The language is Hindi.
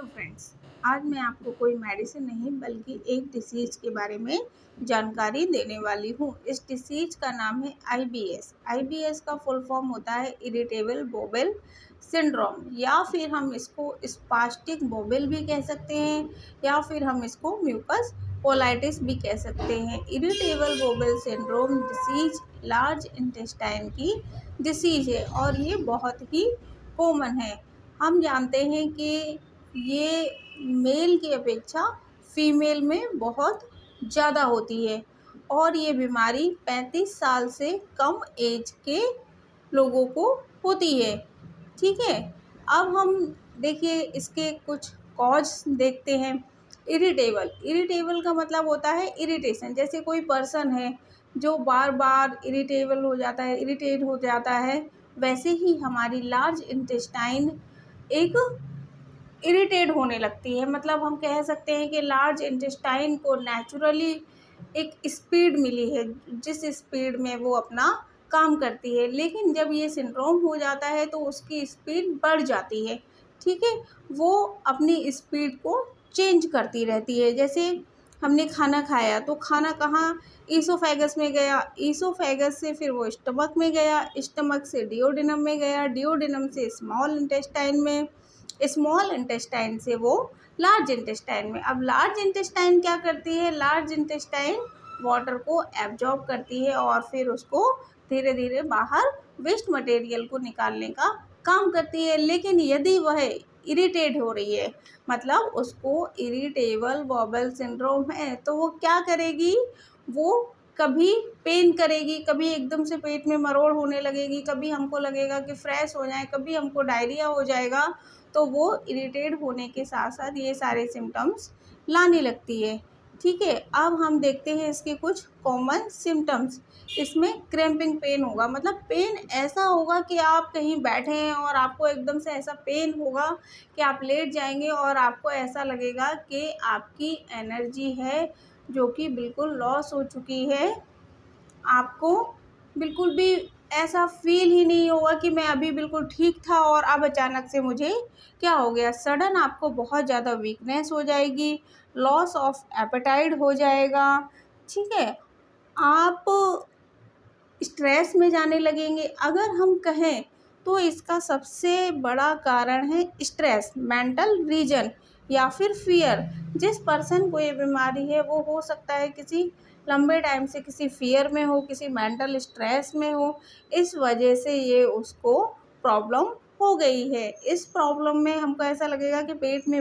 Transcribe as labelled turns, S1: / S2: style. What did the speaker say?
S1: फ्रेंड्स, आज मैं आपको कोई मेडिसिन नहीं बल्कि एक डिसीज़ के बारे में जानकारी देने वाली हूँ। इस डिसीज़ का नाम है आईबीएस। आईबीएस का फुल फॉर्म होता है इरिटेबल बोवेल सिंड्रोम, या फिर हम इसको स्पास्टिक बोवेल भी कह सकते हैं, या फिर हम इसको म्यूकस कोलाइटिस भी कह सकते हैं। Irritable bowel syndrome disease large intestine की डिसीज है और ये बहुत ही कॉमन है। हम जानते हैं कि ये मेल की अपेक्षा फीमेल में बहुत ज़्यादा होती है और ये बीमारी 35 साल से कम एज के लोगों को होती है। ठीक है, अब हम देखिए इसके कुछ कॉज देखते हैं। इरिटेबल का मतलब होता है इरिटेशन। जैसे कोई पर्सन है जो बार बार इरिटेबल हो जाता है, इरिटेट हो जाता है, वैसे ही हमारी लार्ज इंटेस्टाइन एक इरिटेट होने लगती है। मतलब हम कह सकते हैं कि लार्ज इंटेस्टाइन को नेचुरली एक स्पीड मिली है, जिस स्पीड में वो अपना काम करती है, लेकिन जब ये सिंड्रोम हो जाता है तो उसकी स्पीड बढ़ जाती है। ठीक है, वो अपनी स्पीड को चेंज करती रहती है। जैसे हमने खाना खाया तो खाना कहाँ ईसोफेगस में गया, ईसोफेगस से फिर वो स्टमक में गया, स्टमक से डिओडिनम में गया, डिओडिनम से स्मॉल इंटेस्टाइन में, स्मॉल इंटेस्टाइन से वो लार्ज इंटेस्टाइन में। अब लार्ज इंटेस्टाइन क्या करती है? लार्ज इंटेस्टाइन वाटर को एब्जॉर्ब करती है और फिर उसको धीरे धीरे बाहर वेस्ट मटेरियल को निकालने का काम करती है। लेकिन यदि वह इरिटेट हो रही है, मतलब उसको इरिटेबल बॉवेल सिंड्रोम है, तो वो क्या करेगी? वो कभी पेन करेगी, कभी एकदम से पेट में मरोड़ होने लगेगी, कभी हमको लगेगा कि फ्रेश हो जाए, कभी हमको डायरिया हो जाएगा। तो वो इरिटेट होने के साथ साथ ये सारे सिम्टम्स लाने लगती है। ठीक है, अब हम देखते हैं इसके कुछ कॉमन सिम्टम्स। इसमें क्रैम्पिंग पेन होगा, मतलब पेन ऐसा होगा कि आप कहीं बैठे हैं और आपको एकदम से ऐसा पेन होगा कि आप लेट जाएंगे और आपको ऐसा लगेगा कि आपकी एनर्जी है जो कि बिल्कुल लॉस हो चुकी है। आपको बिल्कुल भी ऐसा फ़ील ही नहीं होगा कि मैं अभी बिल्कुल ठीक था और अब अचानक से मुझे क्या हो गया। सडन आपको बहुत ज़्यादा वीकनेस हो जाएगी, लॉस ऑफ एपेटाइट हो जाएगा। ठीक है, आप स्ट्रेस में जाने लगेंगे। अगर हम कहें तो इसका सबसे बड़ा कारण है स्ट्रेस, मेंटल रीजन या फिर फ़ियर। जिस पर्सन को ये बीमारी है वो हो सकता है किसी लंबे टाइम से किसी फ़ियर में हो, किसी मेंटल स्ट्रेस में हो, इस वजह से ये उसको प्रॉब्लम हो गई है। इस प्रॉब्लम में हमको ऐसा लगेगा कि पेट में